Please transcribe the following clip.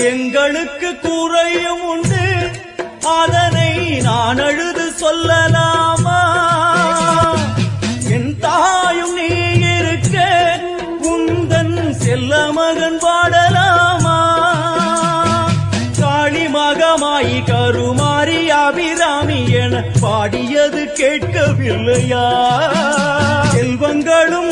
எங்களுக்கு குறையும் உண்டு, அதனை நான் அழுது சொல்லலாமா? என் தாயும் நீ இருக்க உந்தன் செல்ல மகன் பாடலாமா? காளி மகமாயி கருமாரி அபிராமி என பாடியது கேட்கவில்லையா? செல்வங்களும்